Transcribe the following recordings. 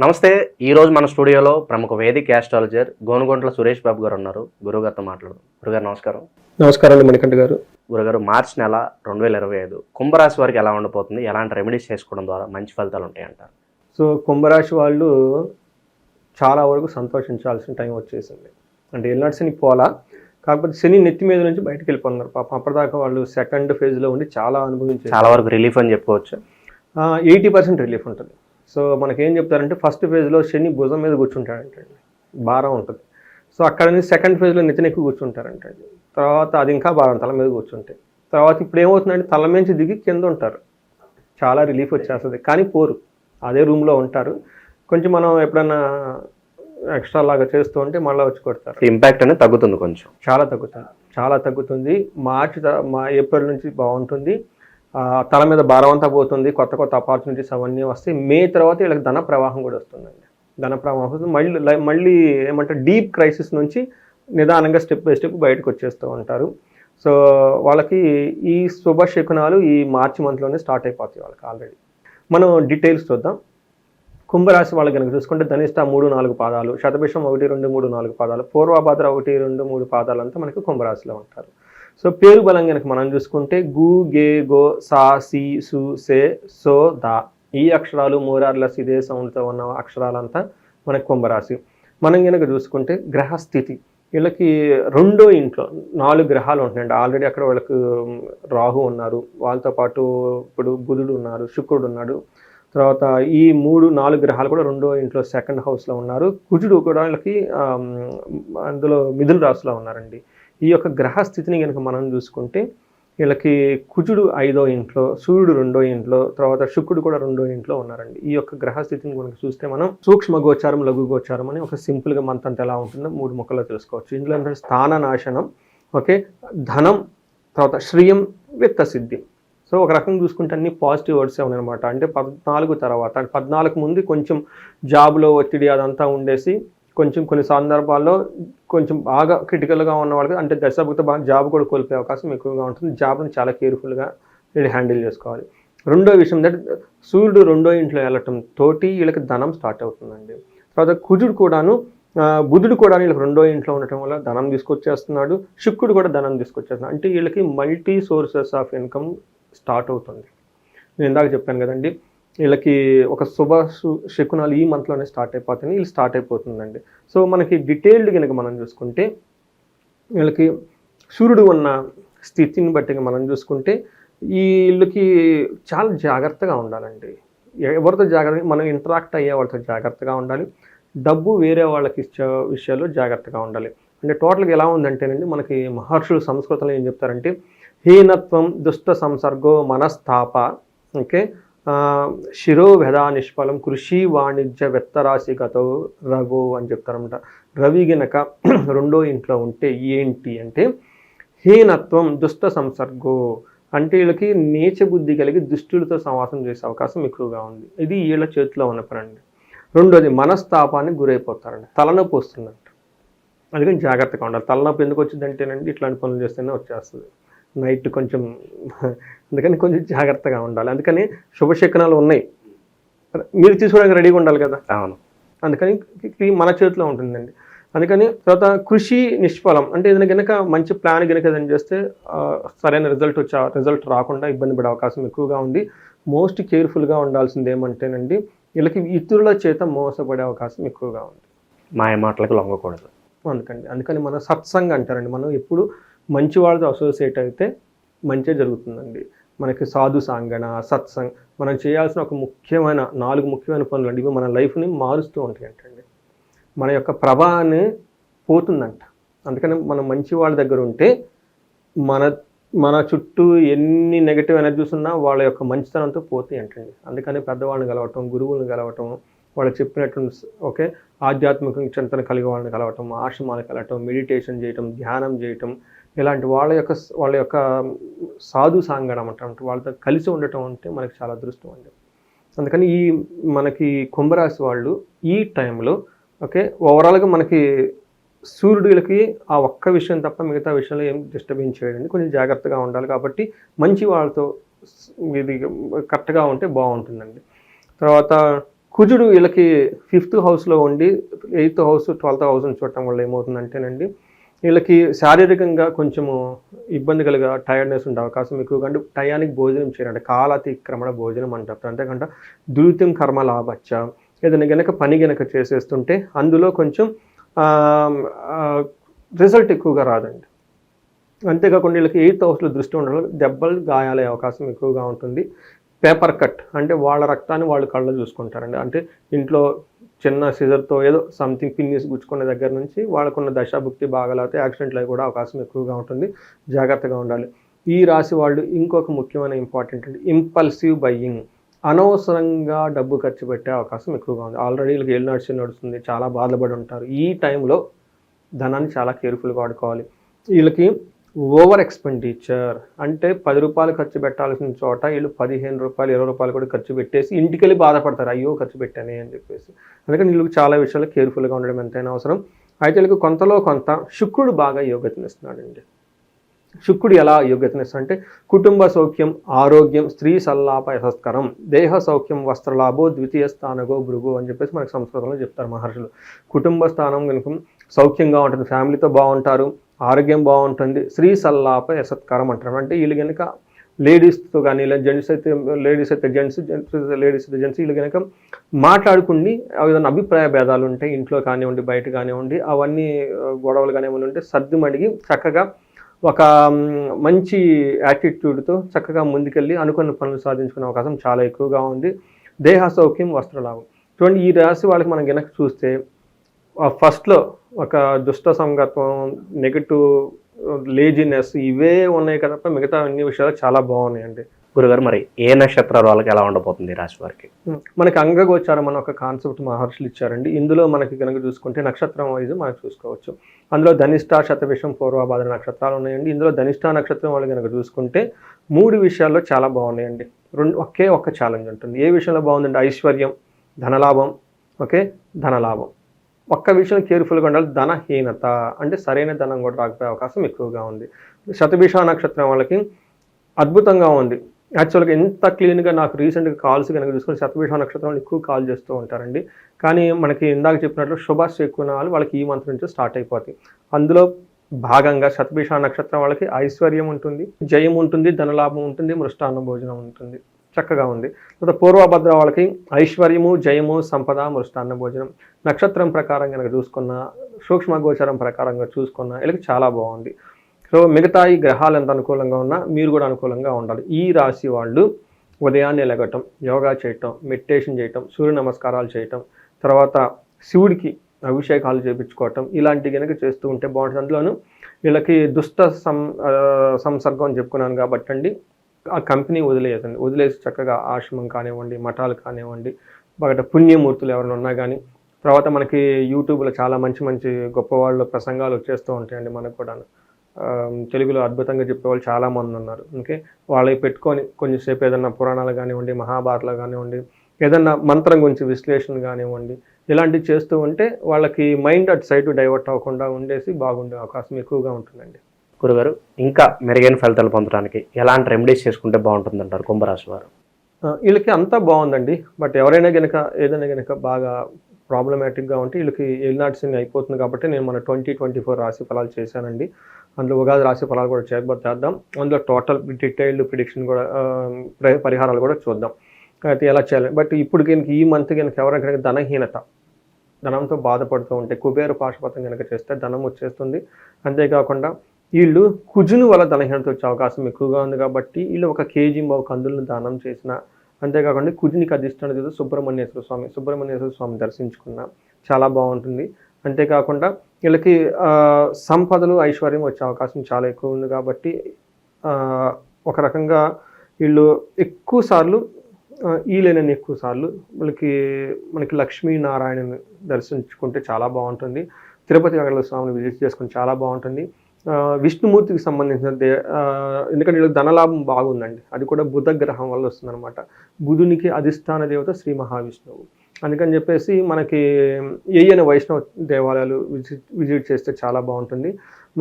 నమస్తే. ఈరోజు మన స్టూడియోలో ప్రముఖ వేదిక యాస్ట్రాలజర్ గోనుగొంట్ల సురేష్ బాబు గారు ఉన్నారు. గురుగారితో మాట్లాడదాం. గురుగారు నమస్కారం. నమస్కారం అండి మణికంఠ గారు. గురుగారు, మార్చి నెల 2025 కుంభరాశి వారికి ఎలా ఉండబోతుంది? ఎలాంటి రెమెడీస్ చేసుకోవడం ద్వారా మంచి ఫలితాలు ఉంటాయి అంటారు? సో కుంభరాశి వాళ్ళు చాలా వరకు సంతోషించాల్సిన టైం వచ్చేసింది. అంటే ఎల్నాటి శని పోలా, కాకపోతే శని నెత్తి మీద నుంచి బయటకు వెళ్ళిపోతున్నారు. పాపం అప్పటిదాకా వాళ్ళు సెకండ్ ఫేజ్లో ఉండి చాలా అనుభవించారు. చాలా వరకు రిలీఫ్ అని చెప్పుకోవచ్చు. 80% రిలీఫ్ ఉంటుంది. సో మనకేం చెప్తారంటే ఫస్ట్ ఫేజ్లో శని భుజం మీద కూర్చుంటాడంటండి, భారం ఉంటుంది. సో అక్కడ నుంచి సెకండ్ ఫేజ్లో నెత్తిన ఎక్కువ కూర్చుంటారంటండి. తర్వాత అది ఇంకా భారం తల మీద కూర్చుంటాయి. తర్వాత ఇప్పుడు ఏమవుతుందంటే తల నుంచి దిగి కింద ఉంటారు. చాలా రిలీఫ్ వచ్చేస్తుంది, కానీ పోరు, అదే రూమ్లో ఉంటారు. కొంచెం మనం ఎప్పుడన్నా ఎక్స్ట్రా లాగా చేస్తూ ఉంటే మళ్ళీ వచ్చి కొడతారు. ఇంపాక్ట్ అనేది తగ్గుతుంది, కొంచెం చాలా తగ్గుతుంది. ఏప్రిల్ నుంచి బాగుంటుంది. తల మీద భారం అంతా పోతుంది. కొత్త ఆపర్చునిటీస్ అవన్నీ వస్తాయి. మే తర్వాత వీళ్ళకి ధన ప్రవాహం కూడా వస్తుందండి. ధన ప్రవాహం వస్తుంది. మళ్ళీ ఏమంటే డీప్ క్రైసిస్ నుంచి నిదానంగా స్టెప్ బై స్టెప్ బయటకు వచ్చేస్తూ ఉంటారు. సో వాళ్ళకి ఈ శుభ శకునాలు ఈ మార్చి మంత్లోనే స్టార్ట్ అయిపోతాయి వాళ్ళకి ఆల్రెడీ. మనం డీటెయిల్స్ చూద్దాం. కుంభరాశి వాళ్ళకి కనుక చూసుకుంటే ధనిష్ట 3-4 పాదాలు, శతభిషం 1-2-3-4 పాదాలు, పూర్వభాద్ర 1-2-3 పాదాలంతా మనకి కుంభరాశిలో ఉంటారు. సో పేరు బలం కనుక మనం చూసుకుంటే గు, గే, గో, సా, సి, సు, సే, సో, దా, ఈ అక్షరాలు మూరార్లస్ ఇదే సౌండ్తో ఉన్న అక్షరాలంతా మనకి కుంభరాశి. మనం కనుక చూసుకుంటే గ్రహస్థితి, వీళ్ళకి రెండో ఇంట్లో 4 గ్రహాలు ఉంటున్నాయండి. ఆల్రెడీ అక్కడ వాళ్ళకి రాహు ఉన్నారు, వాళ్ళతో పాటు ఇప్పుడు బుధుడు ఉన్నారు, శుక్రుడు ఉన్నాడు. తర్వాత ఈ 3-4 గ్రహాలు కూడా రెండో ఇంట్లో సెకండ్ హౌస్లో ఉన్నారు. కుజుడు కూడా వీళ్ళకి అందులో మిథున రాశిలో ఉన్నారండి. ఈ యొక్క గ్రహస్థితిని కనుక మనం చూసుకుంటే వీళ్ళకి కుజుడు 5వ ఇంట్లో, సూర్యుడు 2వ ఇంట్లో, తర్వాత శుక్రుడు కూడా 2వ ఇంట్లో ఉన్నారండి. ఈ యొక్క గ్రహస్థితిని కనుక చూస్తే మనం సూక్ష్మ గోచారం, లఘు గోచారం అని ఒక సింపుల్గా మంతంత ఎలా ఉంటుందో 3 ముక్కల్లో తెలుసుకోవచ్చు. ఇందులో ఏంటంటే స్థాన నాశనం, ఓకే, ధనం, తర్వాత శ్రియం, విత్త సిద్ధి. సో ఒక రకంగా చూసుకుంటే అన్ని పాజిటివ్ వర్డ్సే ఉన్నాయన్నమాట. అంటే 14 తర్వాత, 14 ముందు కొంచెం జాబ్లో ఒత్తిడి అదంతా ఉండేసి కొంచెం కొన్ని సందర్భాల్లో కొంచెం బాగా క్రిటికల్గా ఉన్న వాళ్ళకి అంటే దశాభుక్త బాగా జాబ్ కూడా కోల్పోయే అవకాశం ఎక్కువగా ఉంటుంది. జాబ్ని చాలా కేర్ఫుల్గా వీళ్ళు హ్యాండిల్ చేసుకోవాలి. రెండో విషయం ఏంటంటే సూర్యుడు 2వ ఇంట్లో వెళ్ళటం తోటి వీళ్ళకి ధనం స్టార్ట్ అవుతుందండి. తర్వాత కుజుడు కూడాను, బుధుడు కూడా వీళ్ళకి 2వ ఇంట్లో ఉండటం వల్ల ధనం తీసుకొచ్చేస్తున్నాడు. శుక్రుడు కూడా ధనం తీసుకొచ్చేస్తున్నాడు. అంటే వీళ్ళకి multi sources of income start అవుతుంది. నేను ఇందాక చెప్పాను కదండి, వీళ్ళకి ఒక శుభ శకునాలు ఈ మంత్లోనే స్టార్ట్ అయిపోతాయి. వీళ్ళు స్టార్ట్ అయిపోతుందండి. సో మనకి డీటెయిల్డ్ కనుక మనం చూసుకుంటే వీళ్ళకి సూర్యుడు ఉన్న స్థితిని బట్టి మనం చూసుకుంటే వీళ్ళకి చాలా జాగ్రత్తగా ఉండాలండి. ఎవరితో జాగ్రత్తగా మనం ఇంటరాక్ట్ అయ్యే వాళ్ళతో జాగ్రత్తగా ఉండాలి. డబ్బు వేరే వాళ్ళకి ఇచ్చే విషయాల్లో జాగ్రత్తగా ఉండాలి. అంటే టోటల్గా ఎలా ఉందంటేనండి, మనకి మహర్షులు సంస్కృతంలో ఏం చెప్తారంటే హీనత్వం దుష్ట సంసర్గో మనస్తాప, ఓకే, శిరోభెదా నిష్ఫలం కృషి వాణిజ్య వెత్తరాశిగతో రఘు అని చెప్తారనమాట. రవి గనక 2వ ఇంట్లో ఉంటే ఏంటి అంటే హీనత్వం దుష్ట సంసర్గో, అంటే వీళ్ళకి నీచ బుద్ధి కలిగి దుష్టులతో సమాసం చేసే అవకాశం ఎక్కువగా ఉంది. ఇది వీళ్ళ చేతిలో ఉన్న పనండి. రెండోది మనస్తాపానికి గురైపోతారండి, తలనొప్పి వస్తుందంట. అందుకని జాగ్రత్తగా ఉండాలి. తలనొప్పి ఎందుకు వచ్చిందంటేనండి ఇట్లాంటి పనులు చేస్తేనే వచ్చేస్తుంది నైట్ కొంచెం, అందుకని కొంచెం జాగ్రత్తగా ఉండాలి. అందుకని శుభశకునాలు ఉన్నాయి, మీరు తీసుకోవడానికి రెడీగా ఉండాలి కదా. అవును, అందుకని మన చేతిలో ఉంటుందండి. అందుకని తర్వాత కృషి నిష్ఫలం, అంటే ఏదైనా కనుక మంచి ప్లాన్ కనుక ఏదైనా చేస్తే సరైన రిజల్ట్ రాకుండా ఇబ్బంది పడే అవకాశం ఎక్కువగా ఉంది. మోస్ట్ కేర్ఫుల్గా ఉండాల్సింది ఏమంటేనండి వీళ్ళకి ఇతరుల చేత మోసపడే అవకాశం ఎక్కువగా ఉంది. మాయ మాటలకు లొంగకూడదు. అందుకని మన సత్సంగ్ అంటారండి, మనం ఎప్పుడు మంచి వాళ్ళతో అసోసియేట్ అయితే మంచిగా జరుగుతుందండి. మనకి సాధు సాంగణ, సత్సంగ్, మనం చేయాల్సిన ఒక ముఖ్యమైన 4 ముఖ్యమైన పనులు అండి. ఇవి మన లైఫ్ని మారుస్తూ ఉంటాయి అంటండి. మన యొక్క ప్రభావాన్ని పోతుందంట. అందుకని మనం మంచి వాళ్ళ దగ్గర ఉంటే మన చుట్టూ ఎన్ని నెగటివ్ ఎనర్జీస్ ఉన్నా వాళ్ళ యొక్క మంచితనంతో పోతాయి అంటండి. అందుకని పెద్దవాళ్ళని కలవటం, గురువులను కలవటం, వాళ్ళకి చెప్పినట్టు ఓకే ఆధ్యాత్మిక చింతన కలిగే వాళ్ళని కలవటం, ఆశ్రమాలకు వెళ్ళటం, మెడిటేషన్ చేయటం, ధ్యానం చేయటం, ఇలాంటి వాళ్ళ యొక్క సాధు సాంగడం అంటాం, వాళ్ళతో కలిసి ఉండటం అంటే మనకి చాలా అదృష్టం అండి. అందుకని మనకి కుంభరాశి వాళ్ళు ఈ టైంలో ఓకే ఓవరాల్గా మనకి సూర్యుడికి ఆ ఒక్క విషయం తప్ప మిగతా విషయంలో ఏం డిస్టర్బెన్స్ చేయడండి. కొంచెం జాగ్రత్తగా ఉండాలి. కాబట్టి మంచి వాళ్ళతో ఇది కరెక్ట్గా ఉంటే బాగుంటుందండి. తర్వాత కుజుడు వీళ్ళకి 5th హౌస్లో ఉండి 8th హౌస్ 12th హౌస్ని చూడటం వల్ల ఏమవుతుందంటేనండి, వీళ్ళకి శారీరకంగా కొంచెము ఇబ్బంది కలిగా టైర్డ్నెస్ ఉండే అవకాశం ఎక్కువగా, అంటే టయానికి భోజనం చేయాలంటే కాలాతిక్రమణ భోజనం అంటారు. అంతేకాకుండా దురితం కర్మ లాభచ్చ, ఏదైనా గనక పని గనక చేసేస్తుంటే అందులో కొంచెం రిజల్ట్ ఎక్కువగా రాదండి. అంతేకాకుండా వీళ్ళకి 8th హౌస్లో దృష్టి ఉండడం దెబ్బలు గాయాలయ్యే అవకాశం ఎక్కువగా ఉంటుంది. పేపర్ కట్ అంటే వాళ్ళ రక్తాన్ని వాళ్ళు కళ్ళు చూసుకుంటారండి. అంటే ఇంట్లో చిన్న సిజర్తో ఏదో సంథింగ్ పిన్నిస్ గుచ్చుకునే దగ్గర నుంచి వాళ్ళకున్న దశాభుక్తి బాగాలేకపోతే యాక్సిడెంట్లు అయ్యి కూడా అవకాశం ఎక్కువగా ఉంటుంది. జాగ్రత్తగా ఉండాలి. ఈ రాశి వాళ్ళు ఇంకొక ముఖ్యమైన ఇంపార్టెంట్ అంటే ఇంపల్సివ్ బయ్యింగ్, అనవసరంగా డబ్బు ఖర్చు పెట్టే అవకాశం ఎక్కువగా ఉంది. ఆల్రెడీ వీళ్ళకి ఏళ్ళు నడుస్తుంది, చాలా బాధపడి ఉంటారు. ఈ టైంలో ధనాన్ని చాలా కేర్ఫుల్గా వాడుకోవాలి. వీళ్ళకి ఓవర్ ఎక్స్పెండిచర్ అంటే 10 రూపాయలు ఖర్చు పెట్టాల్సిన చోట వీళ్ళు 15 రూపాయలు 20 రూపాయలు కూడా ఖర్చు పెట్టేసి ఇంటికి వెళ్ళి బాధపడతారు, అయ్యో ఖర్చు పెట్టానే అని చెప్పేసి. అందుకని వీళ్ళకి చాలా విషయాలు కేర్ఫుల్గా ఉండడం ఎంతైనా అవసరం. అయితే వీళ్ళకి కొంతలో కొంత శుక్రుడు బాగా యోగ్యతనిస్తున్నాడండి. శుక్రుడు ఎలా యోగ్యతనిస్తా అంటే కుటుంబ సౌఖ్యం, ఆరోగ్యం, స్త్రీ సల్లాప యశస్కరం, దేహ సౌఖ్యం, వస్త్రలాభో, ద్వితీయ స్థానగో భృగు అని చెప్పేసి మనకు సంస్కృతంలో చెప్తారు మహర్షులు. కుటుంబ స్థానం కనుక సౌఖ్యంగా ఉంటుంది, ఫ్యామిలీతో బాగుంటారు, ఆరోగ్యం బాగుంటుంది, స్త్రీ సల్లాప యశస్కరం అంటారు. అంటే వీళ్ళు కనుక లేడీస్తో కానీ ఇలా జెంట్స్ అయితే లేడీస్ అయితే జెంట్స్, లేడీస్ అయితే జెంట్స్, వీళ్ళు కనుక మాట్లాడుకుని ఏదైనా అభిప్రాయ భేదాలు ఉంటాయి ఇంట్లో కానివ్వండి బయట కానివ్వండి, అవన్నీ గొడవలు కానివ్వండి ఉంటే సర్దుమడిగి చక్కగా ఒక మంచి యాటిట్యూడ్తో చక్కగా ముందుకెళ్ళి అనుకున్న పనులు సాధించుకునే అవకాశం చాలా ఎక్కువగా ఉంది. దేహ సౌఖ్యం, వస్త్రలాభం. చూడండి ఈ రాశి వాళ్ళకి మనం గనక చూస్తే ఫస్ట్లో ఒక దుష్ట సంగత్వం, నెగటివ్ లేజినెస్ ఇవే ఉన్నాయి కదా, మిగతా అన్ని విషయాలు చాలా బాగున్నాయండి. గురుగారు మరి ఏ నక్షత్రాల వాళ్ళకి ఎలా ఉండబోతుంది ఈ రాశి వారికి? మనకి అంగగోచారం అన్న ఒక కాన్సెప్ట్ మహర్షులు ఇచ్చారండి. ఇందులో మనకి కనుక చూసుకుంటే నక్షత్రం వైజ్ మనకు చూసుకోవచ్చు. అందులో ధనిష్ట, శతభిషం, పూర్వభాద్ర నక్షత్రాలు ఉన్నాయండి. ఇందులో ధనిష్ట నక్షత్రం వాళ్ళు కనుక చూసుకుంటే 3 విషయాల్లో చాలా బాగున్నాయండి. ఒకే ఒక్క ఛాలెంజ్ ఉంటుంది. ఏ విషయంలో బాగుందంటే ఐశ్వర్యం, ధనలాభం, ధనలాభం. ఒక్క విషయం కేర్ఫుల్గా ఉండాలి, ధనహీనత అంటే సరైన ధనం కూడా రాకపోయే అవకాశం ఎక్కువగా ఉంది. శతభిష నక్షత్రం వాళ్ళకి అద్భుతంగా ఉంది. యాక్చువల్గా ఎంత క్లీన్గా నాకు రీసెంట్గా కాల్స్ కనుక చూసుకుని శతభిష నక్షత్రం వాళ్ళు ఎక్కువ కాల్ చేస్తూ ఉంటారండి. కానీ మనకి ఇందాక చెప్పినట్లు శుభాష్ ఎక్కువ వాళ్ళకి ఈ మంత్ నుంచి స్టార్ట్ అయిపోతాయి. అందులో భాగంగా శతభిష నక్షత్రం వాళ్ళకి ఐశ్వర్యం ఉంటుంది, జయం ఉంటుంది, ధనలాభం ఉంటుంది, మృష్టాన్న భోజనం ఉంటుంది, చక్కగా ఉంది. తర్వాత పూర్వభద్ర వాళ్ళకి ఐశ్వర్యము, జయము, సంపద, మృష్టాన్న భోజనం. నక్షత్రం ప్రకారం కనుక చూసుకున్న, సూక్ష్మ గోచరం ప్రకారంగా చూసుకున్న వీళ్ళకి చాలా బాగుంది. సో మిగతా ఈ గ్రహాలు ఎంత అనుకూలంగా ఉన్నా మీరు కూడా అనుకూలంగా ఉండాలి. ఈ రాశి వాళ్ళు ఉదయాన్నే లెగటం, యోగా చేయటం, మెడిటేషన్ చేయటం, సూర్య నమస్కారాలు చేయటం, తర్వాత శివుడికి అభిషేకాలు చేయించుకోవటం, ఇలాంటివి కనుక చేస్తూ ఉంటే బాగుంటుంది. అందులోనూ వీళ్ళకి దుష్ట సంసర్గం అని చెప్పుకున్నాను కాబట్టి అండి, ఆ కంపెనీ వదిలేసి చక్కగా ఆశ్రమం కానివ్వండి, మఠాలు కానివ్వండి, బయట పుణ్యమూర్తులు ఎవరైనా ఉన్నా కానీ, తర్వాత మనకి యూట్యూబ్లో చాలా మంచి మంచి గొప్పవాళ్ళు ప్రసంగాలు వచ్చేస్తూ ఉంటాయండి. మనకు కూడా తెలుగులో అద్భుతంగా చెప్పేవాళ్ళు చాలామంది ఉన్నారు. ఓకే, వాళ్ళవి పెట్టుకొని కొంచెంసేపు ఏదన్నా పురాణాలు కానివ్వండి, మహాభారతాలు కానివ్వండి, ఏదన్నా మంత్రం గురించి విశ్లేషణ కానివ్వండి, ఇలాంటివి చేస్తూ ఉంటే వాళ్ళకి మైండ్ అటు సైడ్ డైవర్ట్ అవ్వకుండా ఉండేసి బాగుండే అవకాశం ఎక్కువగా ఉంటుందండి. గురుగారు ఇంకా మెరుగైన ఫలితాలు పొందడానికి ఎలాంటి రెమెడీస్ చేసుకుంటే బాగుంటుందంటారు కుంభరాశి వారు? వీళ్ళకి అంతా బాగుందండి. బట్ ఎవరైనా కనుక ఏదైనా కనుక బాగా ప్రాబ్లమాటిక్గా ఉంటే వీళ్ళకి ఏలినాటి శని అయిపోతుంది కాబట్టి నేను మన 2024 రాశి ఫలాలు చేశానండి. అందులో ఉగాది రాశి ఫలాలు కూడా చేద్దాం. అందులో టోటల్ డీటెయిల్డ్ ప్రిడిక్షన్ కూడా పరిహారాలు కూడా చూద్దాం అయితే ఎలా చేయాలి. బట్ ఇప్పుడు కనుక ఈ మంత్ కనుక ఎవరైనా ధనహీనత, ధనంతో బాధపడుతూ ఉంటే కుబేర పాశుపతం కనుక చేస్తే ధనం వచ్చేస్తుంది. అంతేకాకుండా వీళ్ళు కుజుని వల్ల ధనహీనత వచ్చే అవకాశం ఎక్కువగా ఉంది కాబట్టి వీళ్ళు 1 కేజీ కందులను దానం చేసిన, అంతేకాకుండా కుజునికి అధిష్టాన దేవత సుబ్రహ్మణ్యేశ్వర స్వామి దర్శించుకున్న చాలా బాగుంటుంది. అంతేకాకుండా వీళ్ళకి సంపదలు, ఐశ్వర్యం వచ్చే అవకాశం చాలా ఎక్కువ ఉంది కాబట్టి ఒక రకంగా వీళ్ళు ఎక్కువ సార్లు మనకి లక్ష్మీనారాయణని దర్శించుకుంటే చాలా బాగుంటుంది. తిరుపతి వెంకటేశ్వర స్వామిని విజిట్ చేసుకుని చాలా బాగుంటుంది. విష్ణుమూర్తికి సంబంధించిన ఎందుకంటే వీళ్ళకి ధనలాభం బాగుందండి, అది కూడా బుధ గ్రహం వల్ల వస్తుందన్నమాట. బుధునికి అధిష్టాన దేవత శ్రీ మహావిష్ణువు. అందుకని చెప్పేసి మనకి వైష్ణవ దేవాలయాలు విజిట్ చేస్తే చాలా బాగుంటుంది.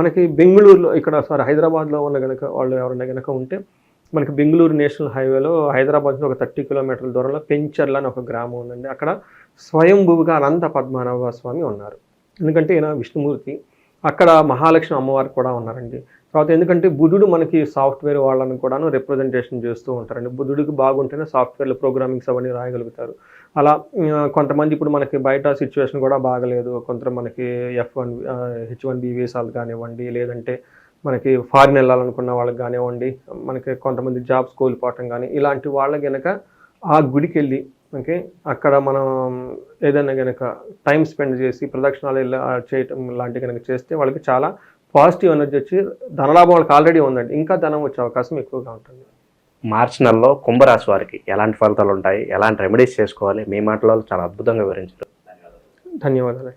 మనకి బెంగళూరులో హైదరాబాద్లో ఉన్న గనక వాళ్ళు ఎవరైనా గనక ఉంటే మనకి బెంగళూరు నేషనల్ హైవేలో హైదరాబాద్ నుంచి ఒక 30 కిలోమీటర్ల దూరంలో పెంచర్ల అని ఒక గ్రామం ఉందండి. అక్కడ స్వయంభువుగా అనంత పద్మనాభ స్వామి ఉన్నారు. ఎందుకంటే ఈయన విష్ణుమూర్తి. అక్కడ మహాలక్ష్మి అమ్మవారు కూడా ఉన్నారండి. తర్వాత ఎందుకంటే బుధుడు మనకి సాఫ్ట్వేర్ వాళ్ళని కూడాను రిప్రజెంటేషన్ చేస్తూ ఉంటారండి. బుధుడికి బాగుంటేనే సాఫ్ట్వేర్లో ప్రోగ్రామింగ్స్ అవన్నీ రాయగలుగుతారు. అలా కొంతమంది ఇప్పుడు మనకి బయట సిచ్యువేషన్ కూడా బాగలేదు. కొంత మనకి H1B వీసాలు కానివ్వండి, లేదంటే మనకి ఫారిన్ వెళ్ళాలనుకున్న వాళ్ళకి కానివ్వండి, మనకి కొంతమంది జాబ్స్ కోల్పోవటం కానీ, ఇలాంటి వాళ్ళ గనక ఆ గుడికి వెళ్ళి ఓకే అక్కడ మనం ఏదైనా కనుక టైం స్పెండ్ చేసి ప్రదక్షిణాలు చేయటం లాంటివి కనుక చేస్తే వాళ్ళకి చాలా పాజిటివ్ ఎనర్జీ వచ్చి ధనలాభం వాళ్ళకి ఆల్రెడీ ఉందండి, ఇంకా ధనం వచ్చే అవకాశం ఎక్కువగా ఉంటుంది. మార్చి నెలలో కుంభరాశి వారికి ఎలాంటి ఫలితాలు ఉంటాయి, ఎలాంటి రెమెడీస్ చేసుకోవాలి, మీ మాటలలో చాలా అద్భుతంగా వివరించారు. ధన్యవాదాలు.